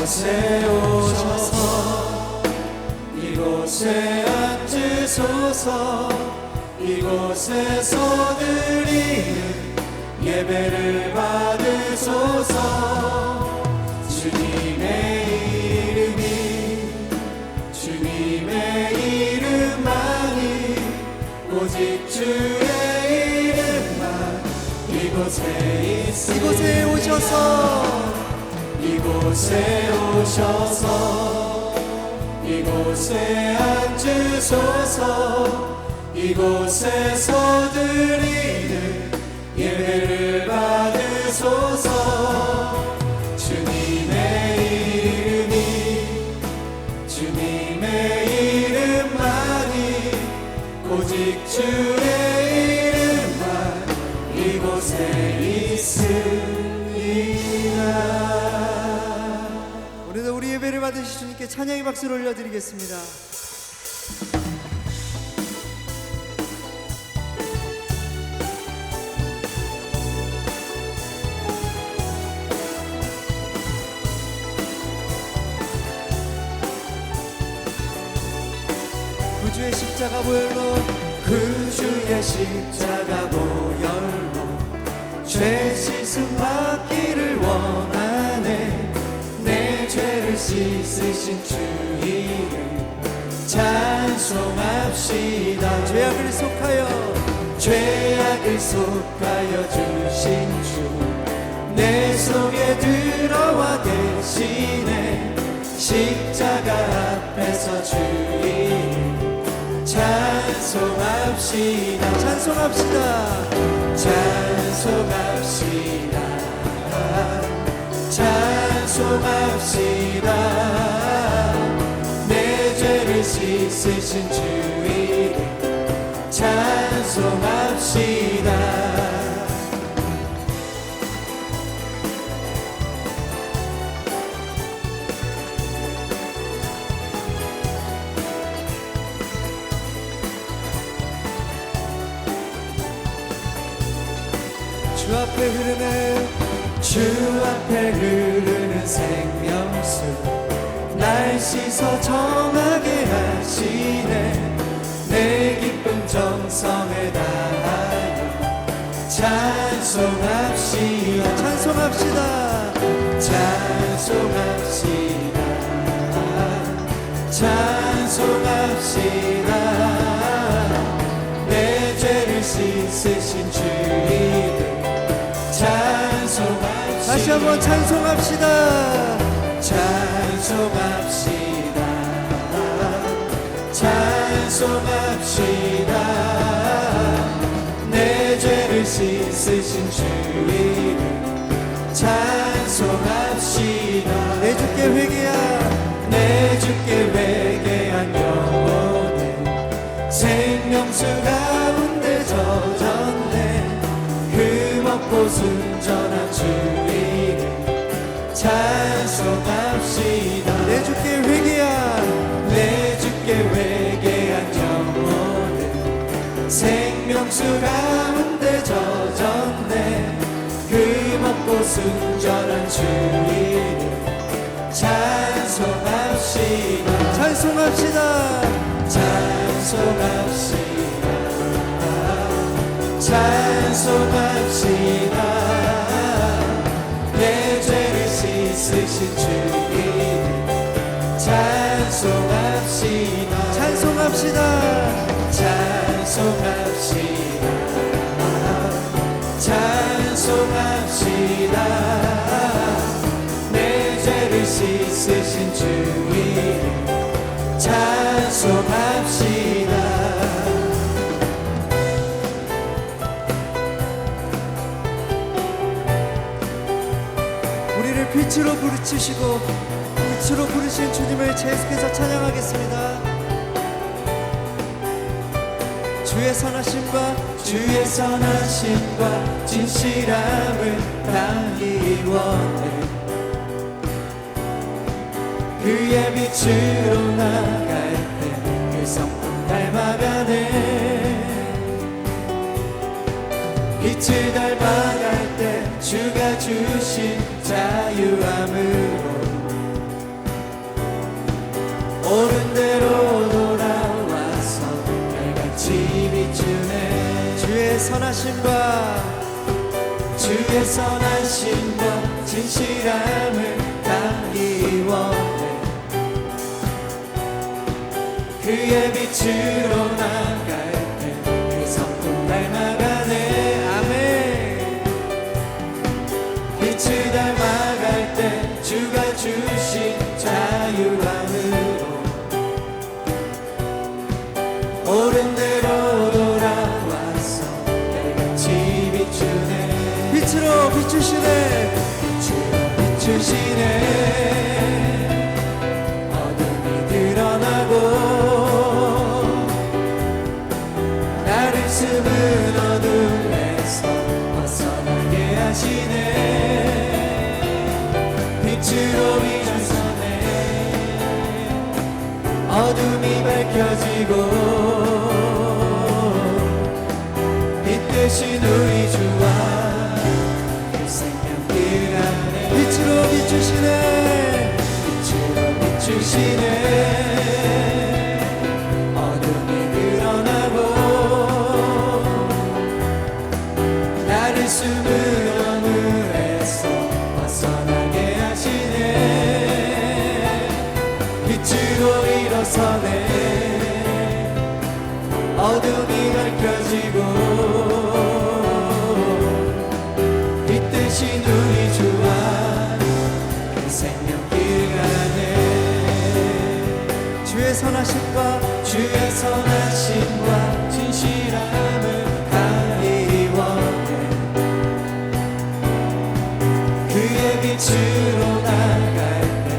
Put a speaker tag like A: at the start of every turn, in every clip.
A: 이곳에 오셔서 이곳에 앉으소서. 이곳에서 드리는 예배를 받으소서. 주님의 이름만이 오직 주의 이름만 이곳에 있으니
B: 이곳에 오셔서
A: 이곳에 앉으소서. 이곳에서 드리는 예배를 받으소서. 주님의 이름만이 오직 주의 이름만 이곳에 있으리라.
B: 오늘도 우리 예배를 받으실 주님께 찬양의 박수를 올려드리겠습니다. 구주의 십자가 보혈로
A: 구주의 십자가 보혈로 죄 씻음 받기를 원하네. 내 죄를 씻으신 주 이름 찬송합시다. 죄악을 속하여 주신 주 내 속에 들어와 계시네. 십자가 앞에서 주 이름 찬송합시다. 찬송합시다. 내 죄를 씻으신 주 이름 찬송합시다.
B: 주 앞에 흐르는
A: 생명수 날 씻어 정하게 하시네. 내 기쁨 정성을 다하여 찬송합시다. 내 죄를 씻으신 주 이름 찬송합시다.
B: 다시 한번 찬송합시다.
A: 내 죄를 씻으신 주 이름 찬송합시다. 내 주께 회개한 영혼은 생명수 가운데 젖었네. 흠없고 순전한 주 이름 찬송합시다.
B: 내 주께
A: 회개한 영혼은 생명수 가운데 젖었네. 흠없고 순전한 주 이름 찬송합시다. 찬송합시다. 내 죄를 씻으신 주 이름 찬송합시다. 내 죄를 씻으신 주 이름 찬송합시다.
B: 우리를 빛으로 부르시고 빛으로 부르신 주님을 계속해서 찬양하겠습니다. 주의 선하심과
A: 진실함을 당히 원해. 그의 빛으로 나갈 때 그 성품 닮아가네. 빛을 닮아갈 때 주가 주신 자유함으로 옳은 대로 돌아와서 달같이 비추네.
B: 주의 선하심과
A: 주의 선하심과 진실함을 다 이원해. 그의 빛으로 나갈 때 그 성품 닮아가네.
B: 아멘.
A: 빛을 닮아갈 때 주가 주신 자유함으로 옳은 대로 돌아와서 달같이 비추네.
B: 빛으로 비추시네.
A: 빛으로 비추시네. 어둠이 드러나고 나를 숨은 어둠에서 벗어나게 하시네. 빛으로 비춰서네. 어둠이 밝혀지고 빛 대신 우리 주와 그 생명길 안에
B: 빛으로 비추시네.
A: 빛으로 비추시네. 어둠이 드러나고 나를 숨은 어둠에서 벗어나게 하시네. 빛으로 일어서네. 어둠이 밝혀지고 빛 대신 우리 주와 그 생명길 가네.
B: 주의 선하심과
A: 주의 선하심과 진실함을 다 이원해. 그의 빛으로 나갈 때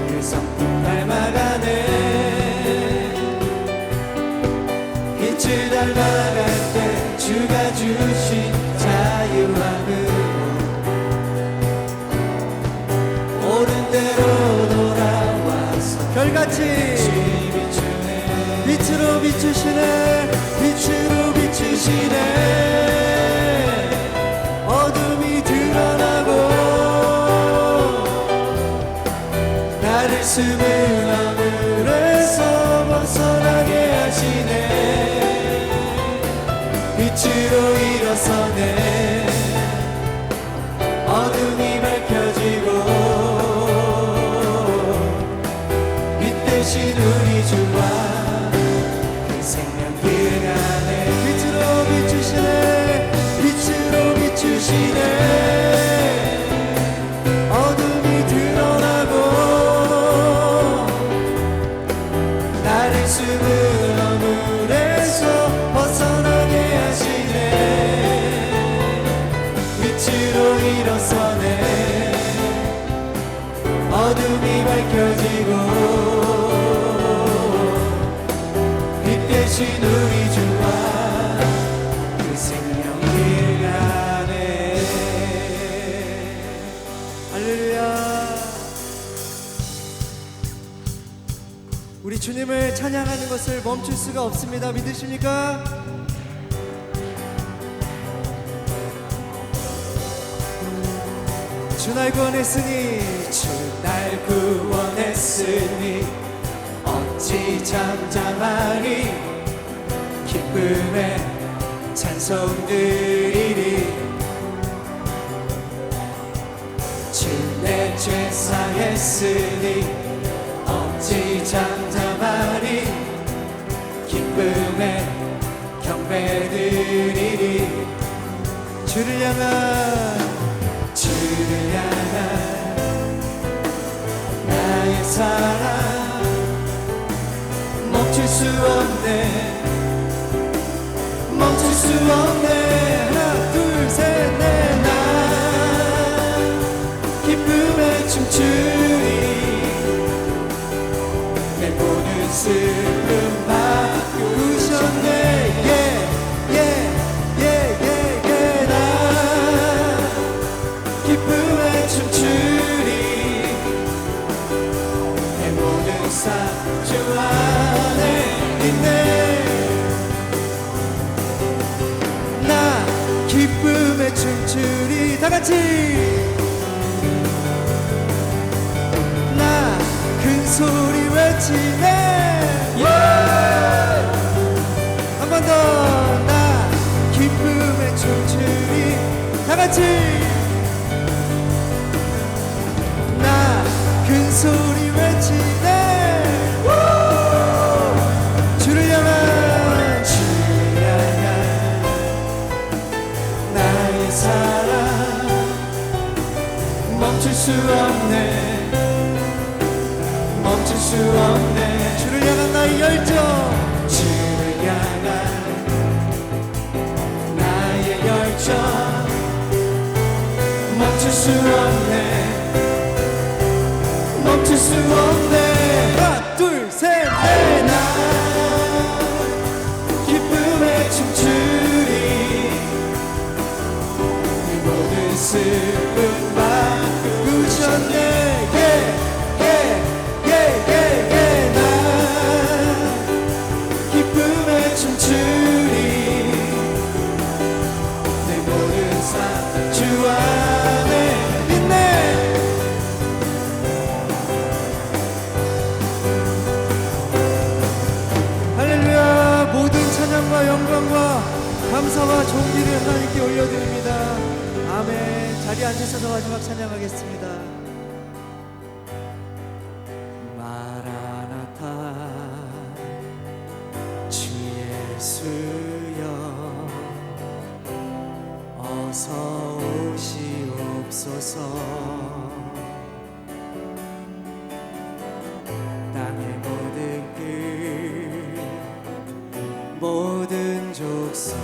A: 그 성품 닮아가네. 빛을 닮아갈 때 주가 주신 자유함으로 옳은 대로 돌아와서
B: 별같이
A: 비추네.
B: 빛으로 비추시네. 빛으로 비추시네. 어둠이 드러나고
A: 나를 숨은 어둠에서 벗어나게 하시네. 빛으로 일어서네. 어둠이 밝혀지고 빛 대신 우리 주와 그 생명길 가네.
B: 빛으로 비추시네. 빛으로 비추시네. 어둠이 드러나고
A: 나를 숨은 어둠에서 벗어나게 하시네. 빛으로 일어서네. 어둠이 밝혀지고 빛 대신 우리 주와 그 생명길 가네.
B: 할렐루야. 우리 주님을 찬양하는 것을 멈출 수가 없습니다. 믿으십니까? 주 날 구원했으니
A: 주 날 구원했으니 어찌 잠잠하리. 기쁨의 찬송 드리리. 주 내 죄 사했으니 어찌 잠잠하리. 기쁨의 경배 드리리.
B: 주를 향한
A: 주를 향한 나의 사랑 멈출 수 없네. 멈출 수 없네.
B: 하나 둘 셋 넷.
A: 난 기쁨에 춤추리. 내 모든 슬픔 바꾸셨네. 난 기쁨에 춤추리. 내 모든 삶 주 안에 있네.
B: 나 기쁨에 춤추리. 다 같이 나 큰 소리 외치네. 같이 나 큰 소리 외치네 주를 향한
A: 나의 사랑 멈출 수 없네 멈출 수 없네
B: 주를 향한 나의 열정
A: 주를 향한 나의 열정 멈출 수 없네 멈출 수 없네
B: 하나 둘셋넷
A: 나 기쁨에 춤추리 이 모든 슬픔 바꾸셨네 나 기쁨에 춤추리 내 모든 삶 주 안에 있네
B: 할렐루야 모든 찬양과 영광과 감사와 존귀를 하나님께 올려드립니다 아멘 자리에 앉으셔서 마지막 찬양하겠습니다
A: 마라나타 주 예수여 어서 오시옵소서 땅의 모든 끝 모든 족속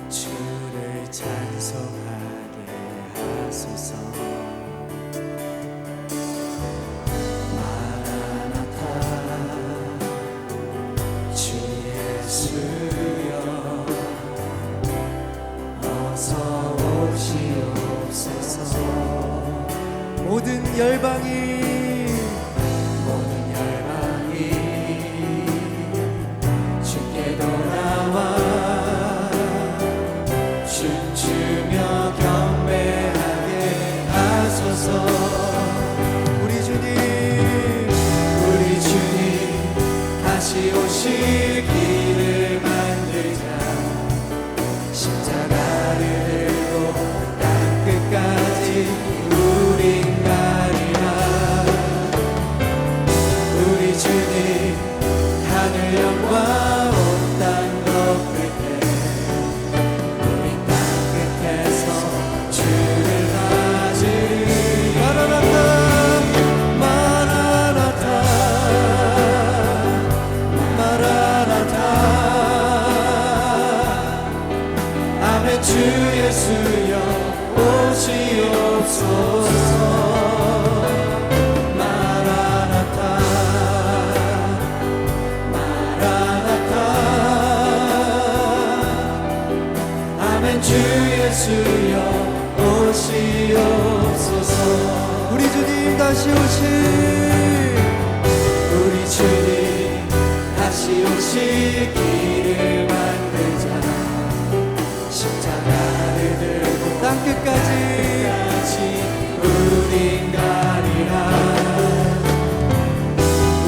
A: 주를 찬송하게 하소서 마라나타 주 예수여 어서 오시옵소서
B: 모든 열방이
A: 주께 돌아와 춤추며 경배하게 하소서
B: 우리 주님
A: 다시 오실 길을 만들자 십자가를 들고 땅 끝까지 우린 가리라 우리 주님 하늘 영광 온 땅 덮을 때 우리 땅 끝에서 주를 맞으리
B: 마라나타
A: 마라나타 마라나타 아멘 주 예수여 오시옵소서 마라나타 마라나타 아멘 주 예수여 오시옵소서
B: 우리 주님 다시 오실
A: 우리 주님 다시 오실 길을 만들자 십자가를 들고
B: 땅 끝까지
A: 우린 가리라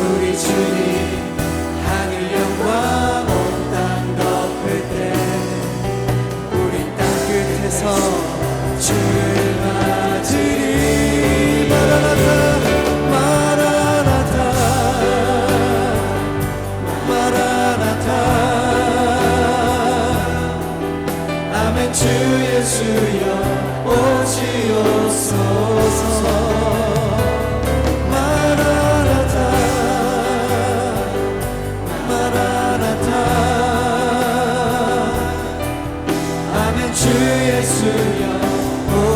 A: 우리 주님 하늘 영광 온 땅 덮을 때 우린 땅 끝에서 주를 맞으리 마라나타 마라나타 마라나타 아멘 주 예수여 오시옵소서 마라나타 마라나타 아멘 주 예수여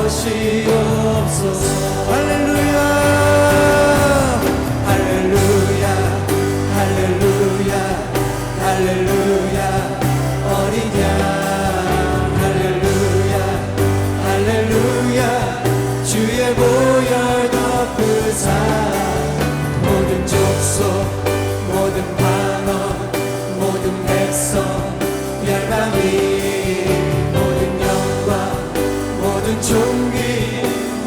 A: 오시옵소서
B: 할렐루야
A: 할렐루야 할렐루야 할렐루야 어린 양 할렐루야 할렐루야 주의 보혈 덮으사 모든 족속 모든 방언 모든 백성 열방이 모든 영광 모든 존귀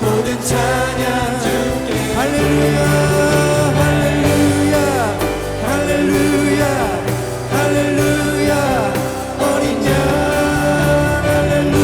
A: 모든 찬양 주께
B: 할렐루야 할렐루야 할렐루야 할렐루야
A: 어린 양 할렐루야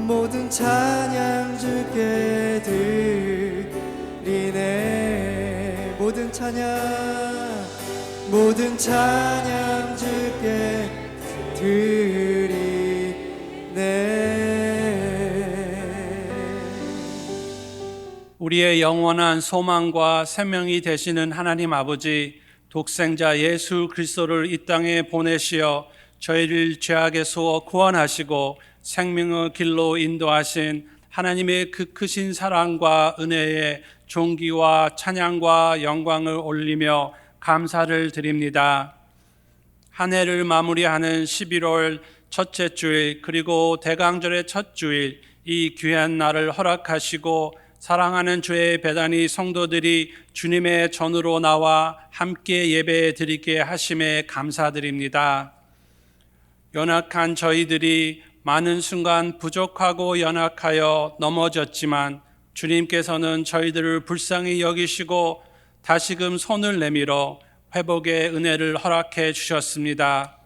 B: 모든 찬양 주께 드리네. 모든 찬양 주께 드리네.
C: 우리의 영원한 소망과 생명이 되시는 하나님 아버지, 독생자 예수 그리스도를 이 땅에 보내시어 저희를 죄악에서 구원하시고 생명의 길로 인도하신 하나님의 그 크신 사랑과 은혜에 존귀와 찬양과 영광을 올리며 감사를 드립니다. 한 해를 마무리하는 11월 첫째 주일, 그리고 대강절의 첫 주일, 이 귀한 날을 허락하시고 사랑하는 주의 배단위 성도들이 주님의 전으로 나와 함께 예배 드리게 하심에 감사드립니다. 연약한 저희들이 많은 순간 부족하고 연약하여 넘어졌지만 주님께서는 저희들을 불쌍히 여기시고 다시금 손을 내밀어 회복의 은혜를 허락해 주셨습니다.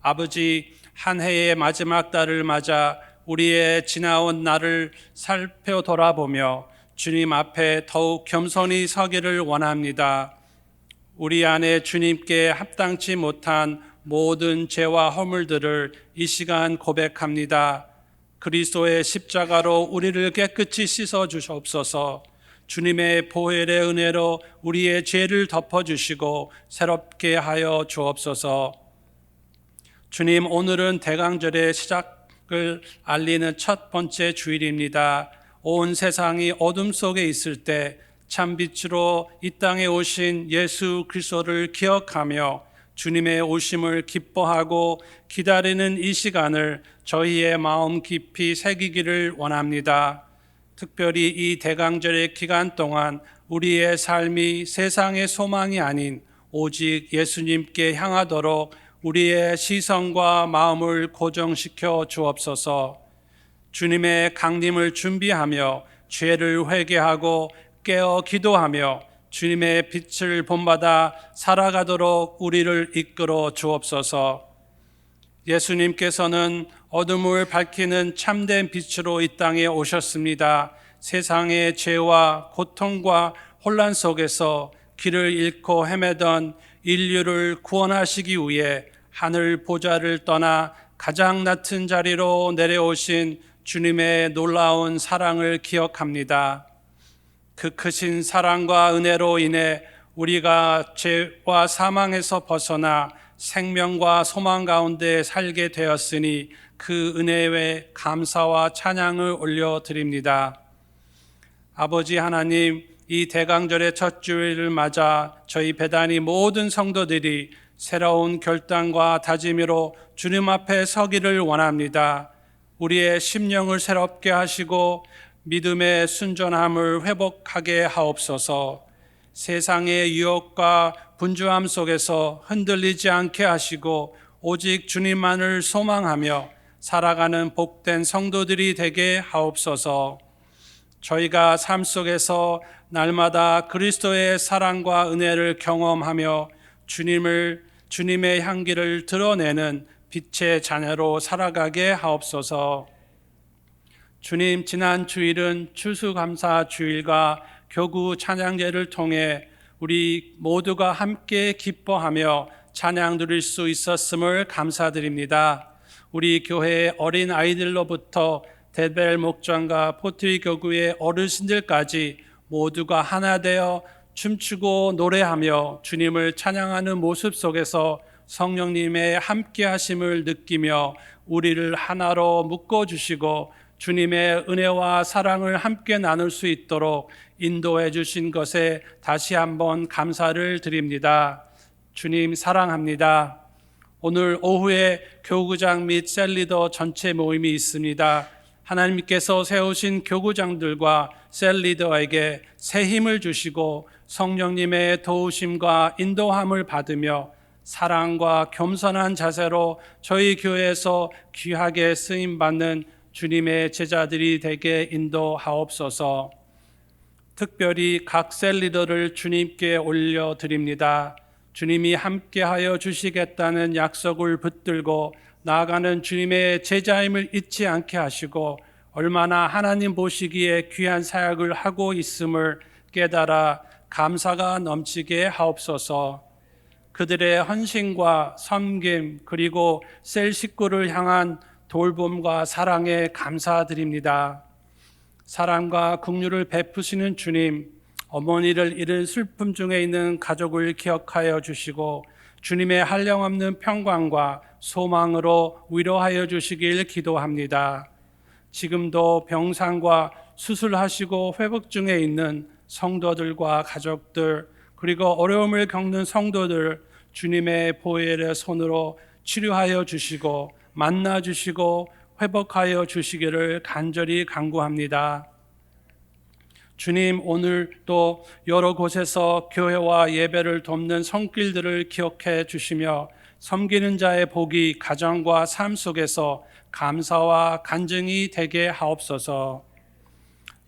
C: 아버지, 한 해의 마지막 달을 맞아 우리의 지나온 날을 살펴 돌아보며 주님 앞에 더욱 겸손히 서기를 원합니다. 우리 안에 주님께 합당치 못한 모든 죄와 허물들을 이 시간 고백합니다. 그리스도의 십자가로 우리를 깨끗이 씻어 주시옵소서. 주님의 보혈의 은혜로 우리의 죄를 덮어주시고 새롭게 하여 주옵소서. 주님, 오늘은 대강절의 시작을 알리는 첫 번째 주일입니다. 온 세상이 어둠 속에 있을 때 참빛으로 이 땅에 오신 예수 그리스도를 기억하며 주님의 오심을 기뻐하고 기다리는 이 시간을 저희의 마음 깊이 새기기를 원합니다. 특별히 이 대강절의 기간 동안 우리의 삶이 세상의 소망이 아닌 오직 예수님께 향하도록 우리의 시선과 마음을 고정시켜 주옵소서. 주님의 강림을 준비하며 죄를 회개하고 깨어 기도하며 주님의 빛을 본받아 살아가도록 우리를 이끌어 주옵소서. 예수님께서는 어둠을 밝히는 참된 빛으로 이 땅에 오셨습니다. 세상의 죄와 고통과 혼란 속에서 길을 잃고 헤매던 인류를 구원하시기 위해 하늘 보좌를 떠나 가장 낮은 자리로 내려오신 주님의 놀라운 사랑을 기억합니다. 그 크신 사랑과 은혜로 인해 우리가 죄와 사망에서 벗어나 생명과 소망 가운데 살게 되었으니 그 은혜에 감사와 찬양을 올려드립니다. 아버지 하나님, 이 대강절의 첫 주일을 맞아 저희 배단위 모든 성도들이 새로운 결단과 다짐으로 주님 앞에 서기를 원합니다. 우리의 심령을 새롭게 하시고 믿음의 순전함을 회복하게 하옵소서. 세상의 유혹과 분주함 속에서 흔들리지 않게 하시고 오직 주님만을 소망하며 살아가는 복된 성도들이 되게 하옵소서. 저희가 삶 속에서 날마다 그리스도의 사랑과 은혜를 경험하며 주님의 향기를 드러내는 빛의 자녀로 살아가게 하옵소서. 주님, 지난 주일은 추수감사 주일과 교구 찬양제를 통해 우리 모두가 함께 기뻐하며 찬양 드릴 수 있었음을 감사드립니다. 우리 교회의 어린 아이들로부터 데벨 목장과 포트리 교구의 어르신들까지 모두가 하나 되어 춤추고 노래하며 주님을 찬양하는 모습 속에서 성령님의 함께 하심을 느끼며 우리를 하나로 묶어주시고 주님의 은혜와 사랑을 함께 나눌 수 있도록 인도해 주신 것에 다시 한번 감사를 드립니다. 주님 사랑합니다. 오늘 오후에 교구장 및 셀리더 전체 모임이 있습니다. 하나님께서 세우신 교구장들과 셀리더에게 새 힘을 주시고 성령님의 도우심과 인도함을 받으며 사랑과 겸손한 자세로 저희 교회에서 귀하게 쓰임받는 주님의 제자들이 되게 인도하옵소서. 특별히 각 셀리더를 주님께 올려드립니다. 주님이 함께하여 주시겠다는 약속을 붙들고 나아가는 주님의 제자임을 잊지 않게 하시고 얼마나 하나님 보시기에 귀한 사역을 하고 있음을 깨달아 감사가 넘치게 하옵소서. 그들의 헌신과 섬김 그리고 셀 식구를 향한 돌봄과 사랑에 감사드립니다. 사랑과 긍휼을 베푸시는 주님, 어머니를 잃은 슬픔 중에 있는 가족을 기억하여 주시고 주님의 한량없는 평강과 소망으로 위로하여 주시길 기도합니다. 지금도 병상과 수술하시고 회복 중에 있는 성도들과 가족들 그리고 어려움을 겪는 성도들 주님의 보혈의 손으로 치료하여 주시고 만나 주시고 회복하여 주시기를 간절히 간구합니다. 주님, 오늘도 여러 곳에서 교회와 예배를 돕는 손길들을 기억해 주시며 섬기는 자의 복이 가정과 삶 속에서 감사와 간증이 되게 하옵소서.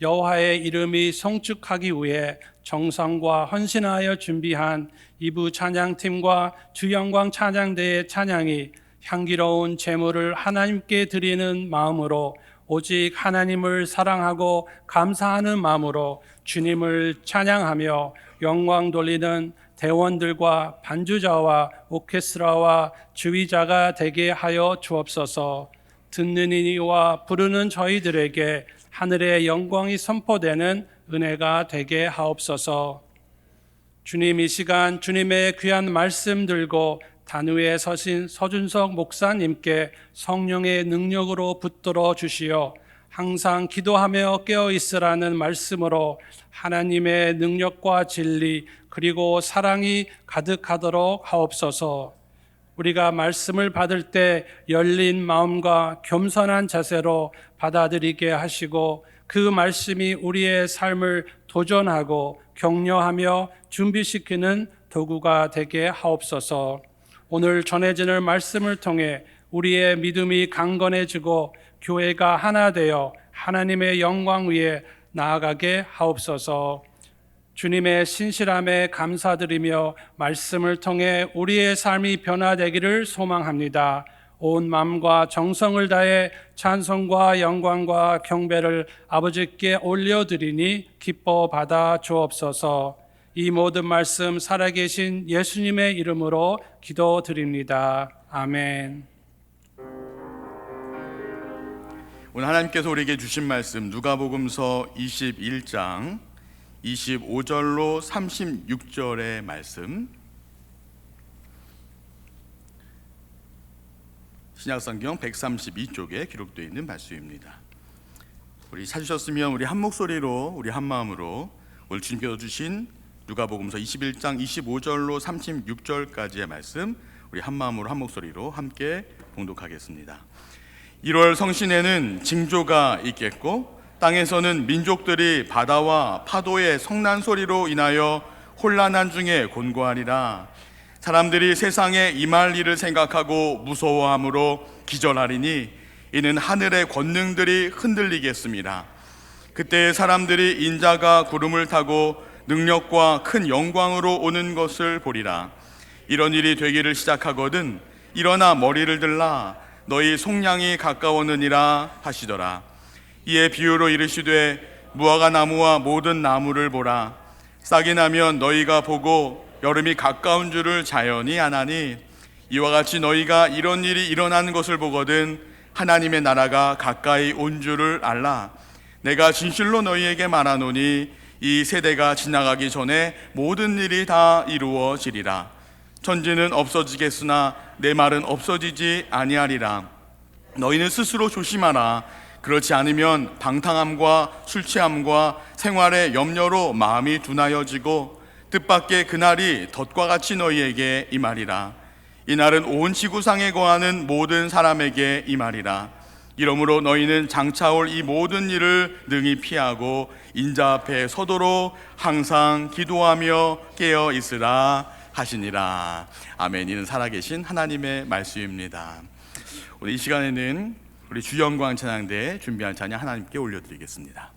C: 여호와의 이름이 성축하기 위해 정성과 헌신하여 준비한 2부 찬양팀과 주영광 찬양대의 찬양이 향기로운 제물을 하나님께 드리는 마음으로 오직 하나님을 사랑하고 감사하는 마음으로 주님을 찬양하며 영광 돌리는 대원들과 반주자와 오케스트라와 주의자가 되게 하여 주옵소서. 듣는 이와 부르는 저희들에게 하늘의 영광이 선포되는 은혜가 되게 하옵소서. 주님, 이 시간 주님의 귀한 말씀 들고 단위에 서신 서준석 목사님께 성령의 능력으로 붙들어 주시어 항상 기도하며 깨어 있으라는 말씀으로 하나님의 능력과 진리 그리고 사랑이 가득하도록 하옵소서. 우리가 말씀을 받을 때 열린 마음과 겸손한 자세로 받아들이게 하시고 그 말씀이 우리의 삶을 도전하고 격려하며 준비시키는 도구가 되게 하옵소서. 오늘 전해지는 말씀을 통해 우리의 믿음이 강건해지고 교회가 하나 되어 하나님의 영광 위에 나아가게 하옵소서. 주님의 신실함에 감사드리며 말씀을 통해 우리의 삶이 변화되기를 소망합니다. 온 마음과 정성을 다해 찬송과 영광과 경배를 아버지께 올려드리니 기뻐 받아 주옵소서. 이 모든 말씀 살아계신 예수님의 이름으로 기도드립니다. 아멘.
A: 오늘 하나님께서 우리에게 주신 말씀 누가복음서 21장 25절로 36절의 말씀, 신약성경 132쪽에 기록되어 있는 말씀입니다. 우리 찾으셨으면 우리 한 목소리로 우리 한 마음으로 오늘 주님께서 주신 누가복음서 21장 25절로 36절까지의 말씀 우리 한 마음으로 한 목소리로 함께 봉독하겠습니다. 1월 성신에는 징조가 있겠고 땅에서는 민족들이 바다와 파도의 성난 소리로 인하여 혼란한 중에 곤고하리라. 사람들이 세상에 임할 일을 생각하고 무서워함으로 기절하리니 이는 하늘의 권능들이 흔들리겠습니다. 그때 사람들이 인자가 구름을 타고 능력과 큰 영광으로 오는 것을 보리라. 이런 일이 되기를 시작하거든 일어나 머리를 들라 너희 속량이 가까웠느니라 하시더라. 이에 비유로 이르시되 무화과 나무와 모든 나무를 보라. 싹이 나면 너희가 보고 여름이 가까운 줄을 자연히 아나니 이와 같이 너희가 이런 일이 일어나는 것을 보거든 하나님의 나라가 가까이 온 줄을 알라. 내가 진실로 너희에게 말하노니 이 세대가 지나가기 전에 모든 일이 다 이루어지리라. 천지는 없어지겠으나 내 말은 없어지지 아니하리라. 너희는 스스로 조심하라. 그렇지 않으면 방탕함과 술 취함과 생활의 염려로 마음이 둔하여지고 뜻밖의 그날이 덫과 같이 너희에게 임하리라. 이날은 온 지구상에 거하는 모든 사람에게 임하리라. 이러므로 너희는 장차 올 이 모든 일을 능히 피하고 인자 앞에 서도록 항상 기도하며 깨어 있으라 하시니라. 아멘. 이는 살아계신 하나님의 말씀입니다. 오늘 이 시간에는 우리 주영광 찬양대 준비한 찬양 하나님께 올려드리겠습니다.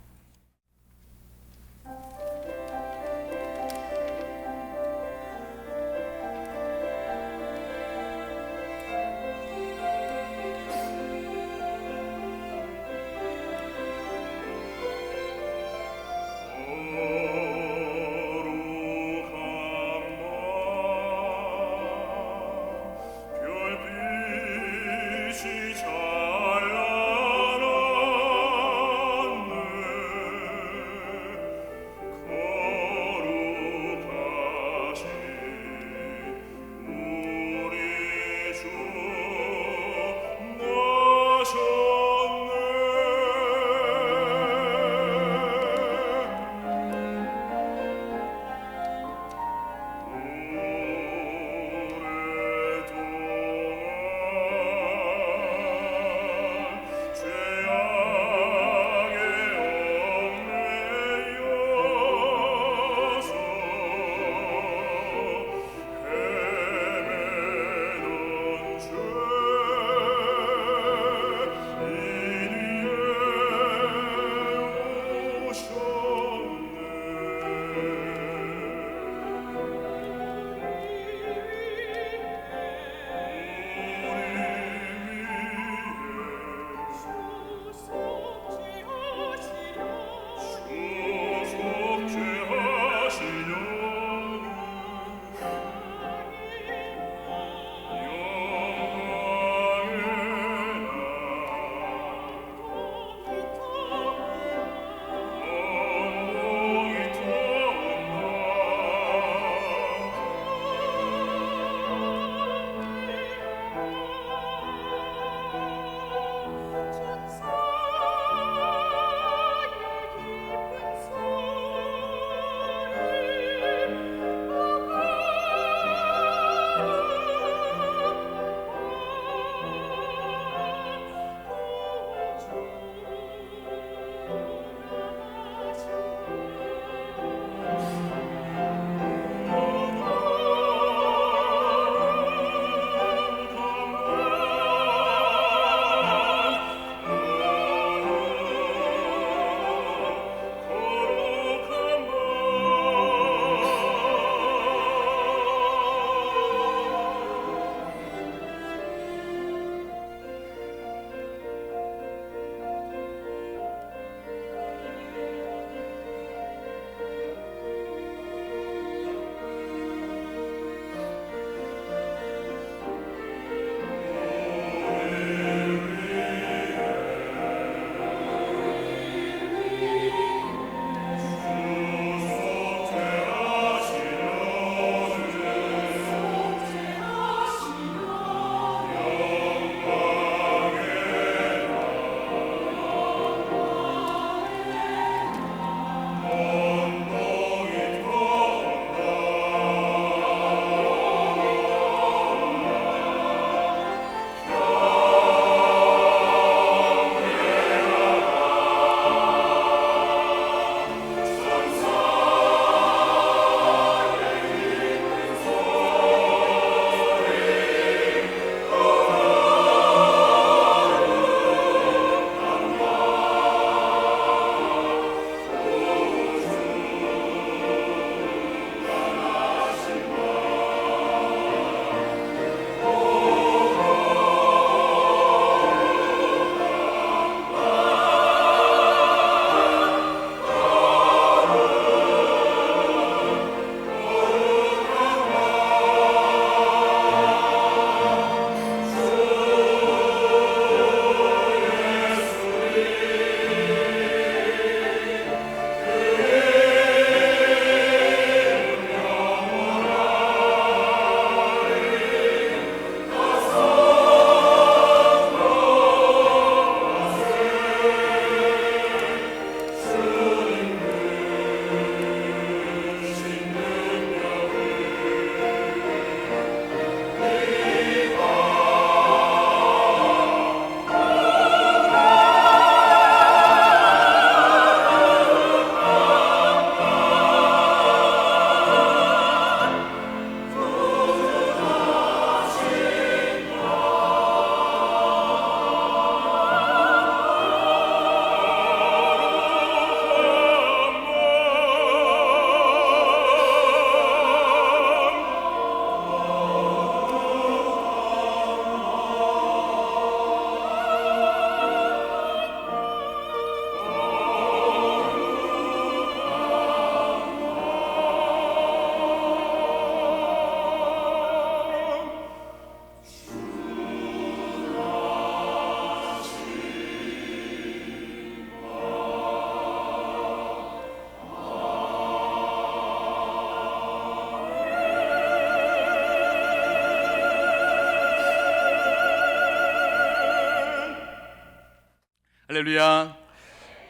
A: 할렐루야.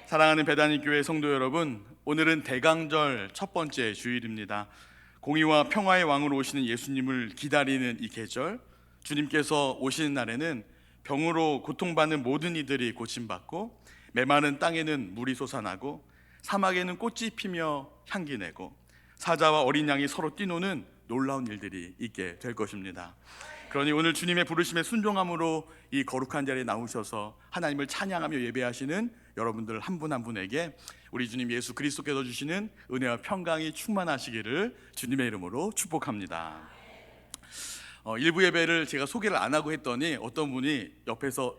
A: 사랑하는 배단위 교회 성도 여러분, 오늘은 대강절 첫 번째 주일입니다. 공의와 평화의 왕으로 오시는 예수님을 기다리는 이 계절, 주님께서 오시는 날에는 병으로 고통받는 모든 이들이 고침받고, 메마른 땅에는 물이 솟아나고, 사막에는 꽃이 피며 향기 내고, 사자와 어린 양이 서로 뛰노는 놀라운 일들이 있게 될 것입니다. 그러니 오늘 주님의 부르심에 순종함으로 이 거룩한 자리에 나오셔서 하나님을 찬양하며 예배하시는 여러분들 한 분 한 분에게 우리 주님 예수 그리스도께서 주시는 은혜와 평강이 충만하시기를 주님의 이름으로 축복합니다. 일부 예배를 제가 소개를 안 하고 했더니 어떤 분이 옆에서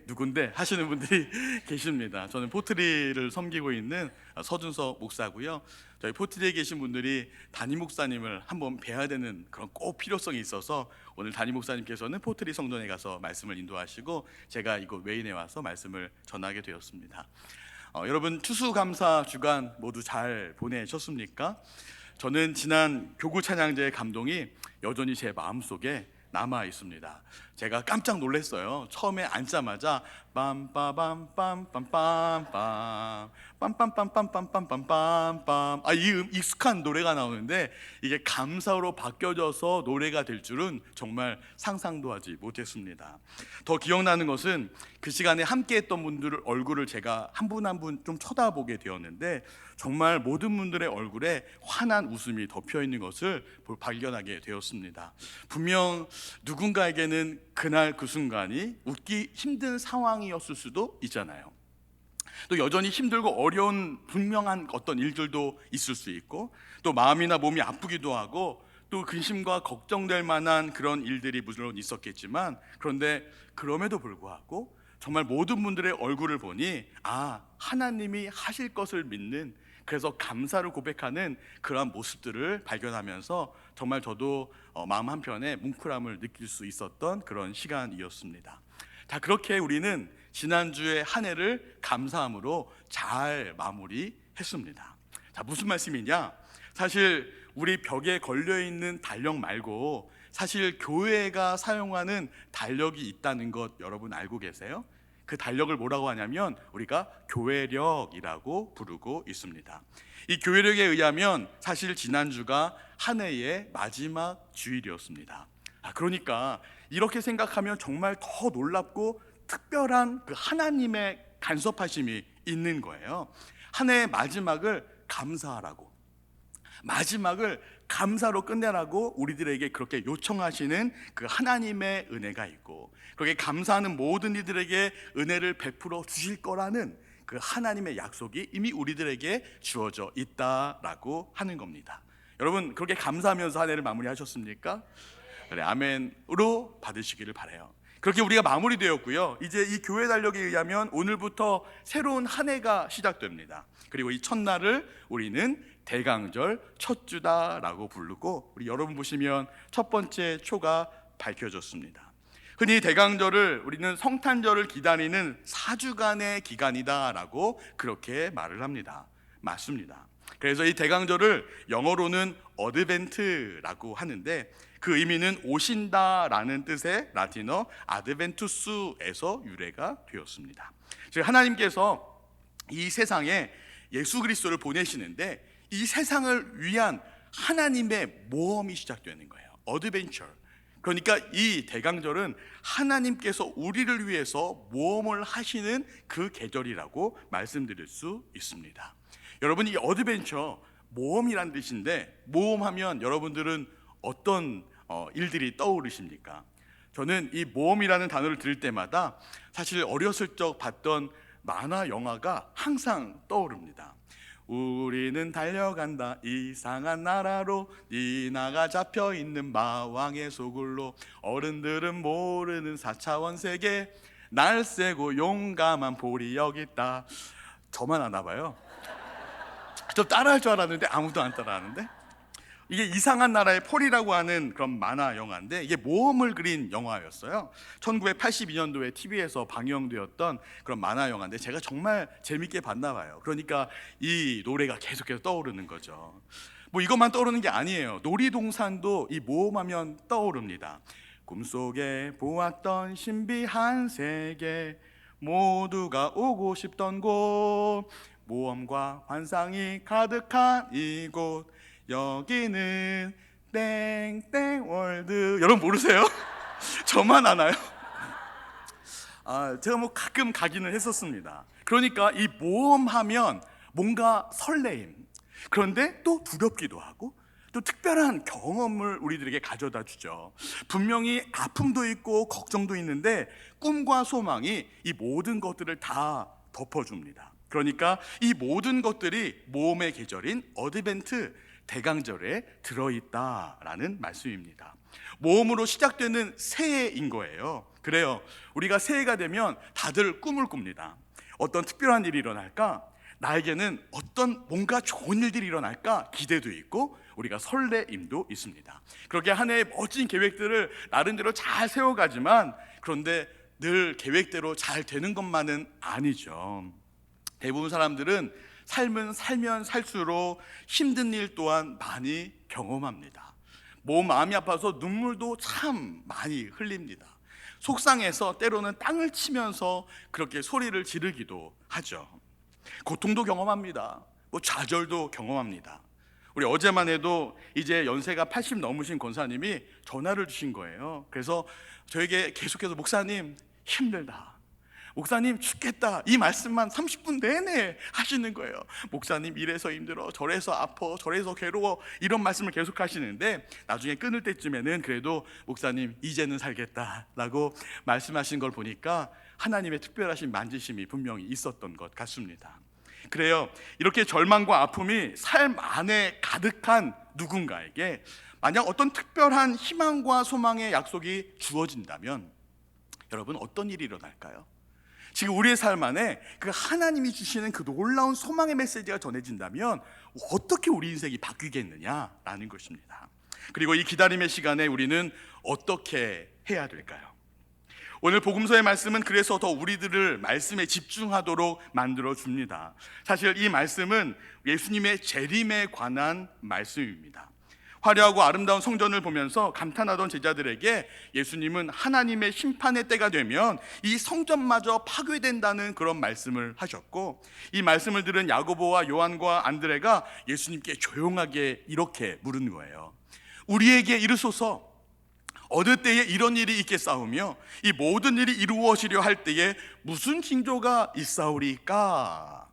A: 누군데 하시는 분들이 계십니다. 저는 포트리를 섬기고 있는 서준석 목사고요. 저희 포트리에 계신 분들이 담임 목사님을 한번 뵈야 되는 그런 꼭 필요성이 있어서 오늘 담임 목사님께서는 포트리 성전에 가서 말씀을 인도하시고 제가 이곳 웨인에 와서 말씀을 전하게 되었습니다. 여러분 추수감사 주간 모두 잘 보내셨습니까? 저는 지난 교구 찬양제의 감동이 여전히 제 마음속에 남아 있습니다. 제가 깜짝 놀랐어요. 처음에 앉자마자 빰빠밤빰빰빰빰 빰빰빰빰빰빰빰빰 이 익숙한 노래가 나오는데 이게 감사로 바뀌어져서 노래가 될 줄은 정말 상상도 하지 못했습니다. 더 기억나는 것은 그 시간에 함께 했던 분들 얼굴을 제가 한 분 한 분 좀 쳐다보게 되었는데 정말 모든 분들의 얼굴에 환한 웃음이 덮여 있는 것을 발견하게 되었습니다. 분명 누군가에게는 그날 그 순간이 웃기 힘든 상황이었을 수도 있잖아요. 또 여전히 힘들고 어려운 분명한 어떤 일들도 있을 수 있고, 또 마음이나 몸이 아프기도 하고, 또 근심과 걱정될 만한 그런 일들이 물론 있었겠지만, 그런데 그럼에도 불구하고 정말 모든 분들의 얼굴을 보니 하나님이 하실 것을 믿는, 그래서 감사를 고백하는 그러한 모습들을 발견하면서 정말 저도 마음 한편에 뭉클함을 느낄 수 있었던 그런 시간이었습니다. 자, 그렇게 우리는 지난주에 한 해를 감사함으로 잘 마무리했습니다. 자, 무슨 말씀이냐? 사실 우리 벽에 걸려있는 달력 말고 사실 교회가 사용하는 달력이 있다는 것 여러분 알고 계세요? 그 달력을 뭐라고 하냐면 우리가 교회력이라고 부르고 있습니다. 이 교회력에 의하면 사실 지난주가 한 해의 마지막 주일이었습니다. 그러니까 이렇게 생각하면 정말 더 놀랍고 특별한 그 하나님의 간섭하심이 있는 거예요. 한 해의 마지막을 감사하라고, 마지막을 감사로 끝내라고 우리들에게 그렇게 요청하시는 그 하나님의 은혜가 있고, 그렇게 감사하는 모든 이들에게 은혜를 베풀어 주실 거라는 그 하나님의 약속이 이미 우리들에게 주어져 있다라고 하는 겁니다. 여러분, 그렇게 감사하면서 한 해를 마무리하셨습니까? 그래, 아멘으로 받으시기를 바라요. 그렇게 우리가 마무리되었고요. 이제 이 교회 달력에 의하면 오늘부터 새로운 한 해가 시작됩니다. 그리고 이 첫날을 우리는 대강절 첫 주다라고 부르고, 우리 여러분 보시면 첫 번째 초가 밝혀졌습니다. 흔히 대강절을 우리는 성탄절을 기다리는 4주간의 기간이다라고 그렇게 말을 합니다. 맞습니다. 그래서 이 대강절을 영어로는 어드벤트라고 하는데 그 의미는 오신다라는 뜻의 라틴어 아드벤투스에서 유래가 되었습니다. 즉 하나님께서 이 세상에 예수 그리스도를 보내시는데 이 세상을 위한 하나님의 모험이 시작되는 거예요. 어드벤처. 그러니까 이 대강절은 하나님께서 우리를 위해서 모험을 하시는 그 계절이라고 말씀드릴 수 있습니다. 여러분, 이 어드벤처, 모험이란 뜻인데 모험하면 여러분들은 어떤 일들이 떠오르십니까? 저는 이 모험이라는 단어를 들을 때마다 사실 어렸을 적 봤던 만화 영화가 항상 떠오릅니다. 우리는 달려간다 이상한 나라로, 니나가 잡혀있는 마왕의 소굴로, 어른들은 모르는 4차원 세계, 날쌔고 용감한 볼이 여기 있다. 저만 아나 봐요. 좀 따라할 줄 알았는데 아무도 안 따라하는데, 이게 이상한 나라의 폴이라고 하는 그런 만화 영화인데 이게 모험을 그린 영화였어요. 1982년도에 TV에서 방영되었던 그런 만화 영화인데 제가 정말 재밌게 봤나 봐요. 그러니까 이 노래가 계속해서 떠오르는 거죠. 뭐 이것만 떠오르는 게 아니에요. 놀이동산도 이 모험하면 떠오릅니다. 꿈속에 보았던 신비한 세계, 모두가 오고 싶던 곳, 모험과 환상이 가득한 이곳, 여기는 땡땡 월드. 여러분 모르세요? 저만 아나요? 제가 뭐 가끔 가기는 했었습니다. 그러니까 이 모험하면 뭔가 설레임, 그런데 또 두렵기도 하고 또 특별한 경험을 우리들에게 가져다 주죠. 분명히 아픔도 있고 걱정도 있는데 꿈과 소망이 이 모든 것들을 다 덮어줍니다. 그러니까 이 모든 것들이 모험의 계절인 어드벤트 대강절에 들어있다라는 말씀입니다. 모험으로 시작되는 새해인 거예요. 그래요. 우리가 새해가 되면 다들 꿈을 꿉니다. 어떤 특별한 일이 일어날까? 나에게는 어떤 뭔가 좋은 일들이 일어날까? 기대도 있고 우리가 설레임도 있습니다. 그렇게 한 해의 멋진 계획들을 나름대로 잘 세워가지만 그런데 늘 계획대로 잘 되는 것만은 아니죠. 대부분 사람들은 삶은 살면 살수록 힘든 일 또한 많이 경험합니다. 마음이 아파서 눈물도 참 많이 흘립니다. 속상해서 때로는 땅을 치면서 그렇게 소리를 지르기도 하죠. 고통도 경험합니다. 좌절도 경험합니다. 우리 어제만 해도 이제 연세가 80 넘으신 권사님이 전화를 주신 거예요. 그래서 저에게 계속해서 목사님 힘들다, 목사님 죽겠다, 이 말씀만 30분 내내 하시는 거예요. 목사님 이래서 힘들어, 저래서 아파, 저래서 괴로워, 이런 말씀을 계속 하시는데 나중에 끊을 때쯤에는 그래도 목사님 이제는 살겠다라고 말씀하신 걸 보니까 하나님의 특별하신 만지심이 분명히 있었던 것 같습니다. 그래요, 이렇게 절망과 아픔이 삶 안에 가득한 누군가에게 만약 어떤 특별한 희망과 소망의 약속이 주어진다면 여러분 어떤 일이 일어날까요? 지금 우리의 삶 안에 그 하나님이 주시는 그 놀라운 소망의 메시지가 전해진다면 어떻게 우리 인생이 바뀌겠느냐라는 것입니다. 그리고 이 기다림의 시간에 우리는 어떻게 해야 될까요? 오늘 복음서의 말씀은 그래서 더 우리들을 말씀에 집중하도록 만들어 줍니다. 사실 이 말씀은 예수님의 재림에 관한 말씀입니다. 화려하고 아름다운 성전을 보면서 감탄하던 제자들에게 예수님은 하나님의 심판의 때가 되면 이 성전마저 파괴된다는 그런 말씀을 하셨고, 이 말씀을 들은 야고보와 요한과 안드레가 예수님께 조용하게 이렇게 물은 거예요. 우리에게 이르소서, 어느 때에 이런 일이 있겠사오며 이 모든 일이 이루어지려 할 때에 무슨 징조가 있사오리까?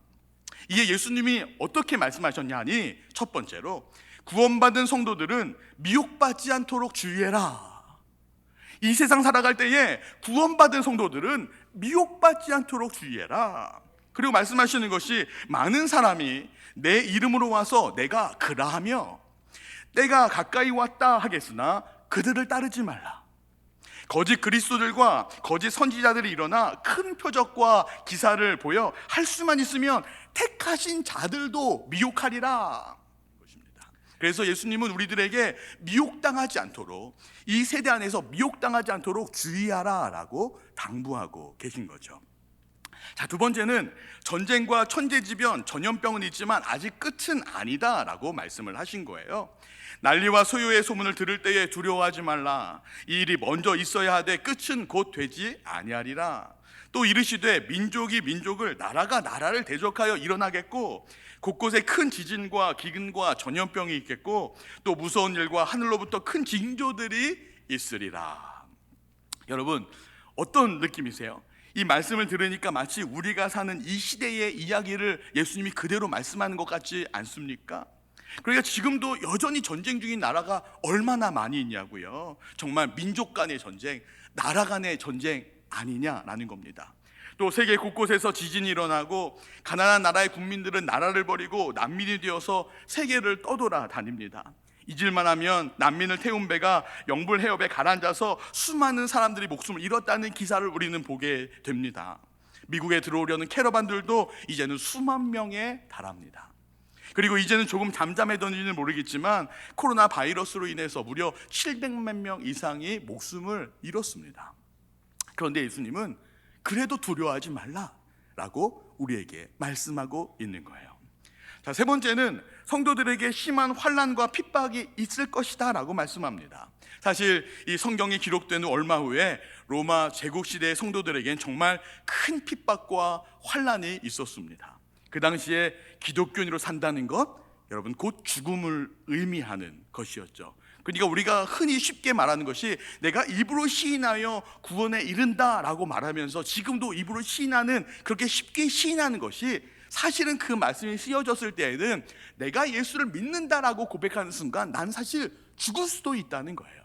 A: 이게 예수님이 어떻게 말씀하셨냐니, 첫 번째로 구원받은 성도들은 미혹받지 않도록 주의해라. 이 세상 살아갈 때에 구원받은 성도들은 미혹받지 않도록 주의해라. 그리고 말씀하시는 것이 많은 사람이 내 이름으로 와서 내가 그라하며 때가 가까이 왔다 하겠으나 그들을 따르지 말라. 거짓 그리스도들과 거짓 선지자들이 일어나 큰 표적과 기사를 보여 할 수만 있으면 택하신 자들도 미혹하리라. 그래서 예수님은 우리들에게 미혹당하지 않도록, 이 세대 안에서 미혹당하지 않도록 주의하라라고 당부하고 계신 거죠. 자, 두 번째는 전쟁과 천재지변, 전염병은 있지만 아직 끝은 아니다라고 말씀을 하신 거예요. 난리와 소요의 소문을 들을 때에 두려워하지 말라. 이 일이 먼저 있어야 하되 끝은 곧 되지 아니하리라. 또 이르시되 민족이 민족을, 나라가 나라를 대적하여 일어나겠고 곳곳에 큰 지진과 기근과 전염병이 있겠고 또 무서운 일과 하늘로부터 큰 징조들이 있으리라. 여러분 어떤 느낌이세요? 이 말씀을 들으니까 마치 우리가 사는 이 시대의 이야기를 예수님이 그대로 말씀하는 것 같지 않습니까? 그러니까 지금도 여전히 전쟁 중인 나라가 얼마나 많이 있냐고요. 정말 민족 간의 전쟁, 나라 간의 전쟁 아니냐라는 겁니다. 또 세계 곳곳에서 지진이 일어나고 가난한 나라의 국민들은 나라를 버리고 난민이 되어서 세계를 떠돌아 다닙니다. 잊을만 하면 난민을 태운 배가 영불 해협에 가라앉아서 수많은 사람들이 목숨을 잃었다는 기사를 우리는 보게 됩니다. 미국에 들어오려는 캐러반들도 이제는 수만 명에 달합니다. 그리고 이제는 조금 잠잠해졌는지는 모르겠지만 코로나 바이러스로 인해서 무려 700만 명 이상이 목숨을 잃었습니다. 그런데 예수님은 그래도 두려워하지 말라라고 우리에게 말씀하고 있는 거예요. 자, 세 번째는 성도들에게 심한 환난과 핍박이 있을 것이다 라고 말씀합니다. 사실 이 성경이 기록된 후 얼마 후에 로마 제국시대의 성도들에겐 정말 큰 핍박과 환난이 있었습니다. 그 당시에 기독교인으로 산다는 것, 여러분 곧 죽음을 의미하는 것이었죠. 그러니까 우리가 흔히 쉽게 말하는 것이 내가 입으로 시인하여 구원에 이른다라고 말하면서 지금도 입으로 시인하는, 그렇게 쉽게 시인하는 것이 사실은 그 말씀이 쓰여졌을 때에는 내가 예수를 믿는다라고 고백하는 순간 난 사실 죽을 수도 있다는 거예요.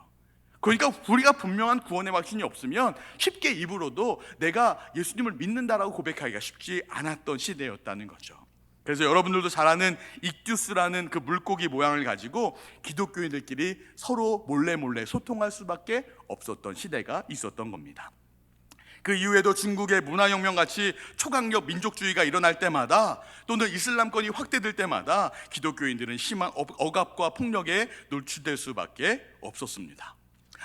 A: 그러니까 우리가 분명한 구원의 확신이 없으면 쉽게 입으로도 내가 예수님을 믿는다라고 고백하기가 쉽지 않았던 시대였다는 거죠. 그래서 여러분들도 잘 아는 익듀스라는 그 물고기 모양을 가지고 기독교인들끼리 서로 몰래 소통할 수밖에 없었던 시대가 있었던 겁니다. 그 이후에도 중국의 문화혁명같이 초강력 민족주의가 일어날 때마다 또는 이슬람권이 확대될 때마다 기독교인들은 심한 억압과 폭력에 노출될 수밖에 없었습니다.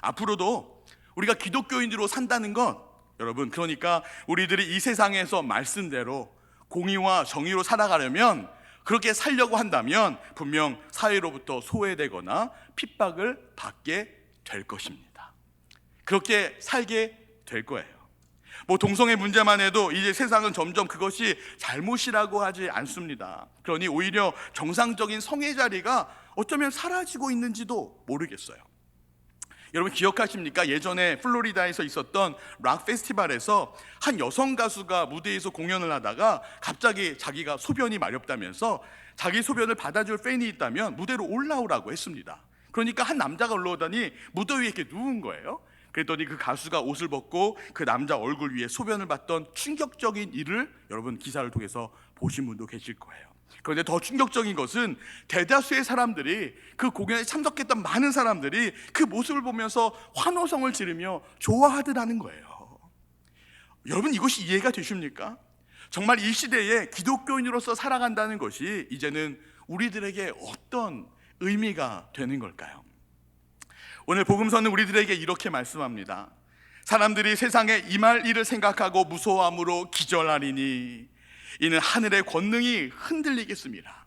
A: 앞으로도 우리가 기독교인으로 산다는 건 여러분, 그러니까 우리들이 이 세상에서 말씀대로 공의와 정의로 살아가려면, 그렇게 살려고 한다면 분명 사회로부터 소외되거나 핍박을 받게 될 것입니다. 그렇게 살게 될 거예요. 뭐 동성애 문제만 해도 이제 세상은 점점 그것이 잘못이라고 하지 않습니다. 그러니 오히려 정상적인 성의 자리가 어쩌면 사라지고 있는지도 모르겠어요. 여러분 기억하십니까? 예전에 플로리다에서 있었던 락 페스티벌에서 한 여성 가수가 무대에서 공연을 하다가 갑자기 자기가 소변이 마렵다면서 자기 소변을 받아줄 팬이 있다면 무대로 올라오라고 했습니다. 그러니까 한 남자가 올라오더니 무대 위에 이렇게 누운 거예요. 그랬더니 그 가수가 옷을 벗고 그 남자 얼굴 위에 소변을 받던 충격적인 일을 여러분 기사를 통해서 보신 분도 계실 거예요. 그런데 더 충격적인 것은 대다수의 사람들이, 그 공연에 참석했던 많은 사람들이 그 모습을 보면서 환호성을 지르며 좋아하더라는 거예요. 여러분 이것이 이해가 되십니까? 정말 이 시대에 기독교인으로서 살아간다는 것이 이제는 우리들에게 어떤 의미가 되는 걸까요? 오늘 복음서는 우리들에게 이렇게 말씀합니다. 사람들이 세상에 임할 일을 생각하고 무서워함으로 기절하리니 이는 하늘의 권능이 흔들리겠습니다.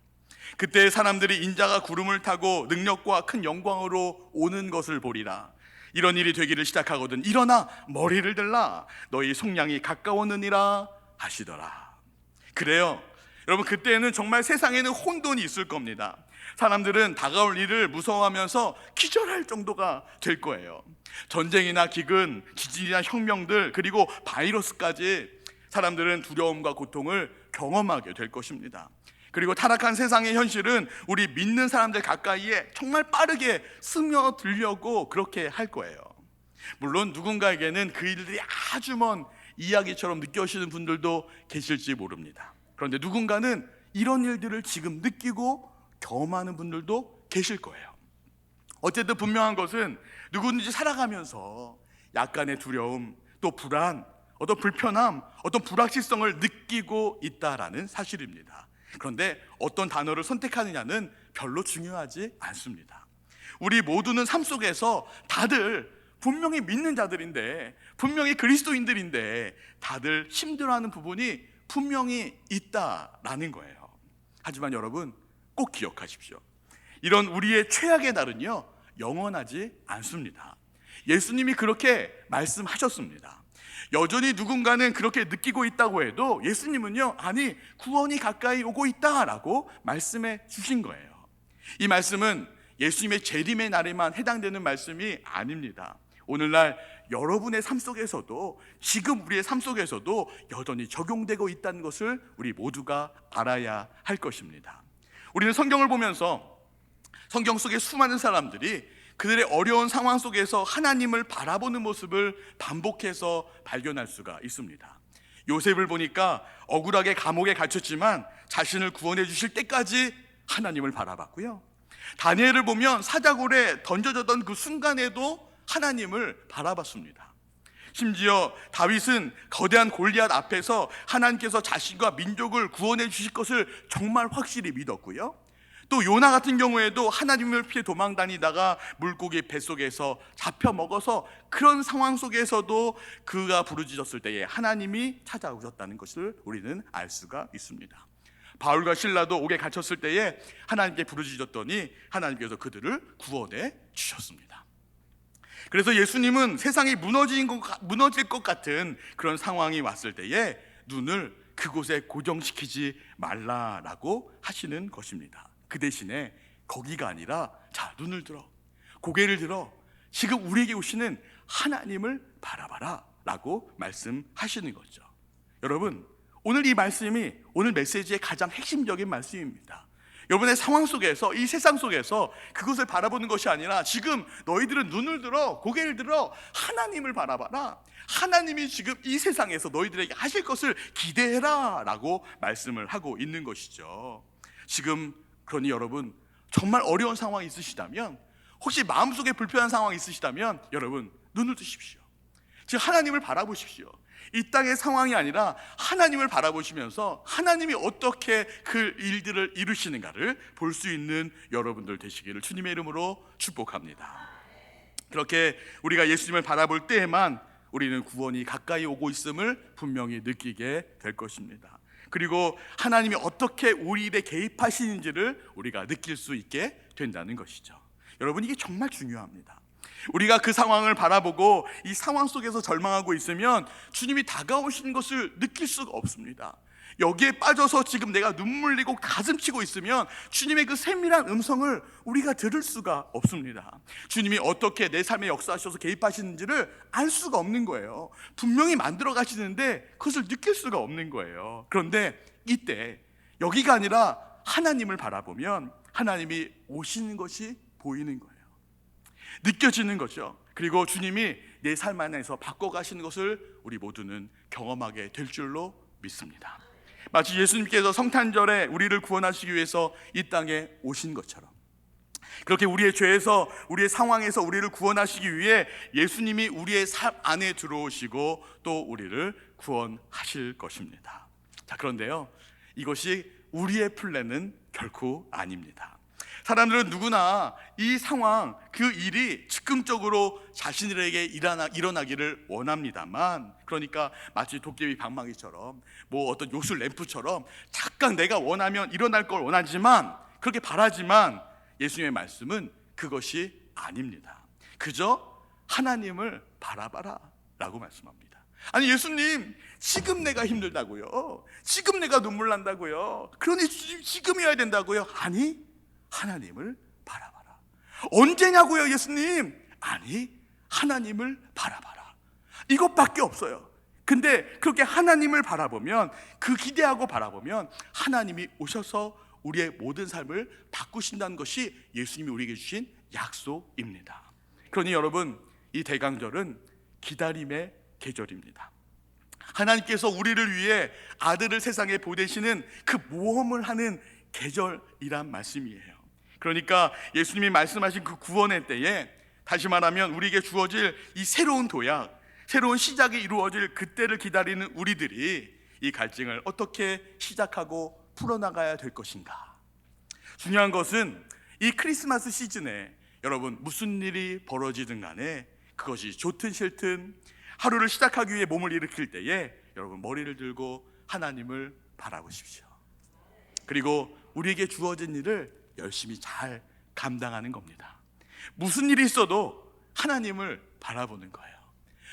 A: 그때 사람들이 인자가 구름을 타고 능력과 큰 영광으로 오는 것을 보리라. 이런 일이 되기를 시작하거든 일어나 머리를 들라 너희 속량이 가까웠느니라 하시더라. 그래요, 여러분 그때는 정말 세상에는 혼돈이 있을 겁니다. 사람들은 다가올 일을 무서워하면서 기절할 정도가 될 거예요. 전쟁이나 기근, 지진이나 혁명들, 그리고 바이러스까지 사람들은 두려움과 고통을 경험하게 될 것입니다. 그리고 타락한 세상의 현실은 우리 믿는 사람들 가까이에 정말 빠르게 스며들려고 그렇게 할 거예요. 물론 누군가에게는 그 일들이 아주 먼 이야기처럼 느껴지는 분들도 계실지 모릅니다. 그런데 누군가는 이런 일들을 지금 느끼고 경험하는 분들도 계실 거예요. 어쨌든 분명한 것은 누구든지 살아가면서 약간의 두려움, 또 불안, 어떤 불편함, 어떤 불확실성을 느끼고 있다라는 사실입니다. 그런데 어떤 단어를 선택하느냐는 별로 중요하지 않습니다. 우리 모두는 삶 속에서 다들 분명히 믿는 자들인데, 분명히 그리스도인들인데 다들 힘들어하는 부분이 분명히 있다라는 거예요. 하지만 여러분 꼭 기억하십시오. 이런 우리의 최악의 날은요 영원하지 않습니다. 예수님이 그렇게 말씀하셨습니다. 여전히 누군가는 그렇게 느끼고 있다고 해도 예수님은요 아니 구원이 가까이 오고 있다라고 말씀해 주신 거예요. 이 말씀은 예수님의 재림의 날에만 해당되는 말씀이 아닙니다. 오늘날 여러분의 삶 속에서도, 지금 우리의 삶 속에서도 여전히 적용되고 있다는 것을 우리 모두가 알아야 할 것입니다. 우리는 성경을 보면서 성경 속의 수많은 사람들이 그들의 어려운 상황 속에서 하나님을 바라보는 모습을 반복해서 발견할 수가 있습니다. 요셉을 보니까 억울하게 감옥에 갇혔지만 자신을 구원해 주실 때까지 하나님을 바라봤고요. 다니엘을 보면 사자굴에 던져졌던 그 순간에도 하나님을 바라봤습니다. 심지어 다윗은 거대한 골리앗 앞에서 하나님께서 자신과 민족을 구원해 주실 것을 정말 확실히 믿었고요. 또 요나 같은 경우에도 하나님을 피해 도망 다니다가 물고기 뱃속에서 잡혀 먹어서 그런 상황 속에서도 그가 부르짖었을 때에 하나님이 찾아오셨다는 것을 우리는 알 수가 있습니다. 바울과 실라도 옥에 갇혔을 때에 하나님께 부르짖었더니 하나님께서 그들을 구원해 주셨습니다. 그래서 예수님은 세상이 무너질 것 같은 그런 상황이 왔을 때에 눈을 그곳에 고정시키지 말라라고 하시는 것입니다. 그 대신에 거기가 아니라 자 눈을 들어, 고개를 들어 지금 우리에게 오시는 하나님을 바라봐라 라고 말씀하시는 거죠. 여러분 오늘 이 말씀이 오늘 메시지의 가장 핵심적인 말씀입니다. 여러분의 상황 속에서, 이 세상 속에서 그것을 바라보는 것이 아니라 지금 너희들은 눈을 들어, 고개를 들어 하나님을 바라봐라. 하나님이 지금 이 세상에서 너희들에게 하실 것을 기대해라 라고 말씀을 하고 있는 것이죠. 지금 그러니 여러분 정말 어려운 상황이 있으시다면, 혹시 마음속에 불편한 상황이 있으시다면 여러분 눈을 뜨십시오. 지금 하나님을 바라보십시오. 이 땅의 상황이 아니라 하나님을 바라보시면서 하나님이 어떻게 그 일들을 이루시는가를 볼 수 있는 여러분들 되시기를 주님의 이름으로 축복합니다. 그렇게 우리가 예수님을 바라볼 때에만 우리는 구원이 가까이 오고 있음을 분명히 느끼게 될 것입니다. 그리고 하나님이 어떻게 우리 일에 개입하시는지를 우리가 느낄 수 있게 된다는 것이죠. 여러분 이게 정말 중요합니다. 우리가 그 상황을 바라보고 이 상황 속에서 절망하고 있으면 주님이 다가오시는 것을 느낄 수가 없습니다. 여기에 빠져서 지금 내가 눈물 흘리고 가슴 치고 있으면 주님의 그 세밀한 음성을 우리가 들을 수가 없습니다. 주님이 어떻게 내 삶에 역사하셔서 개입하시는지를 알 수가 없는 거예요. 분명히 만들어 가시는데 그것을 느낄 수가 없는 거예요. 그런데 이때 여기가 아니라 하나님을 바라보면 하나님이 오시는 것이 보이는 거예요. 느껴지는 거죠. 그리고 주님이 내 삶 안에서 바꿔가시는 것을 우리 모두는 경험하게 될 줄로 믿습니다. 마치 예수님께서 성탄절에 우리를 구원하시기 위해서 이 땅에 오신 것처럼, 그렇게 우리의 죄에서, 우리의 상황에서 우리를 구원하시기 위해 예수님이 우리의 삶 안에 들어오시고 또 우리를 구원하실 것입니다. 자, 그런데요, 이것이 우리의 플랜은 결코 아닙니다. 사람들은 누구나 이 상황, 그 일이 즉흥적으로 자신들에게 일어나기를 원합니다만, 그러니까 마치 도깨비 방망이처럼 뭐 어떤 요술 램프처럼 잠깐 내가 원하면 일어날 걸 원하지만, 그렇게 바라지만 예수님의 말씀은 그것이 아닙니다. 그저 하나님을 바라봐라 라고 말씀합니다. 아니, 예수님, 지금 내가 힘들다고요? 지금 내가 눈물 난다고요? 그러니 지금이어야 된다고요? 아니, 하나님을 바라봐라. 언제냐고요, 예수님? 아니, 하나님을 바라봐라. 이것밖에 없어요. 근데 그렇게 하나님을 바라보면, 그 기대하고 바라보면 하나님이 오셔서 우리의 모든 삶을 바꾸신다는 것이 예수님이 우리에게 주신 약속입니다. 그러니 여러분, 이 대강절은 기다림의 계절입니다. 하나님께서 우리를 위해 아들을 세상에 보내시는 그 모험을 하는 계절이란 말씀이에요. 그러니까 예수님이 말씀하신 그 구원의 때에, 다시 말하면 우리에게 주어질 이 새로운 도약, 새로운 시작이 이루어질 그때를 기다리는 우리들이 이 갈증을 어떻게 시작하고 풀어나가야 될 것인가. 중요한 것은 이 크리스마스 시즌에 여러분 무슨 일이 벌어지든 간에, 그것이 좋든 싫든 하루를 시작하기 위해 몸을 일으킬 때에 여러분 머리를 들고 하나님을 바라보십시오. 그리고 우리에게 주어진 일을 열심히 잘 감당하는 겁니다. 무슨 일이 있어도 하나님을 바라보는 거예요.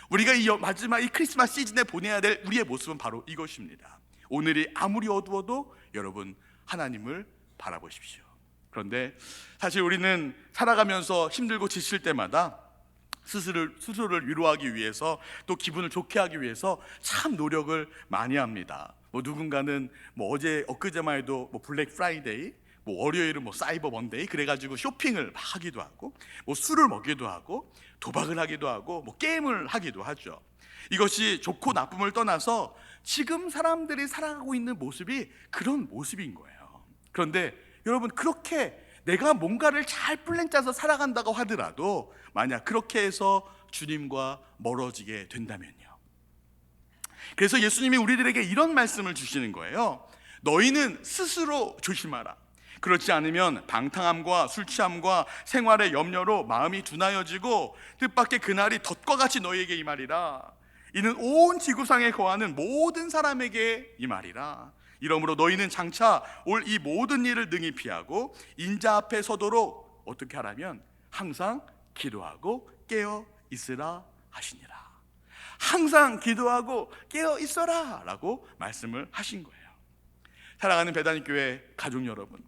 A: 우리가 이 마지막 이 크리스마스 시즌에 보내야 될 우리의 모습은 바로 이것입니다. 오늘이 아무리 어두워도 여러분 하나님을 바라보십시오. 그런데 사실 우리는 살아가면서 힘들고 지칠 때마다 스스로를 위로하기 위해서, 또 기분을 좋게 하기 위해서 참 노력을 많이 합니다. 누군가는 어제 엊그제만 해도 블랙 프라이데이, 월요일은 사이버 먼데이 그래가지고 쇼핑을 막 하기도 하고, 술을 먹기도 하고, 도박을 하기도 하고, 게임을 하기도 하죠. 이것이 좋고 나쁨을 떠나서 지금 사람들이 살아가고 있는 모습이 그런 모습인 거예요. 그런데 여러분, 그렇게 내가 뭔가를 잘 플랜 짜서 살아간다고 하더라도 만약 그렇게 해서 주님과 멀어지게 된다면요. 그래서 예수님이 우리들에게 이런 말씀을 주시는 거예요. 너희는 스스로 조심하라. 그렇지 않으면 방탕함과 술 취함과 생활의 염려로 마음이 둔하여지고 뜻밖의 그날이 덫과 같이 너희에게 임하리라. 이는 온 지구상에 거하는 모든 사람에게 임하리라. 이러므로 너희는 장차 올 이 모든 일을 능히 피하고 인자 앞에 서도록 어떻게 하라면 항상 기도하고 깨어 있으라 하시니라. 항상 기도하고 깨어 있어라 라고 말씀을 하신 거예요. 사랑하는 배단위교회 가족 여러분,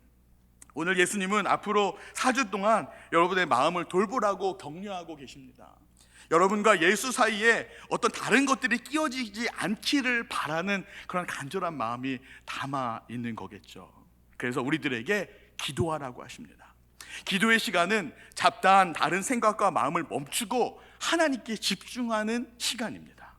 A: 오늘 예수님은 앞으로 4주 동안 여러분의 마음을 돌보라고 격려하고 계십니다. 여러분과 예수 사이에 어떤 다른 것들이 끼어지지 않기를 바라는 그런 간절한 마음이 담아 있는 거겠죠. 그래서 우리들에게 기도하라고 하십니다. 기도의 시간은 잡다한 다른 생각과 마음을 멈추고 하나님께 집중하는 시간입니다.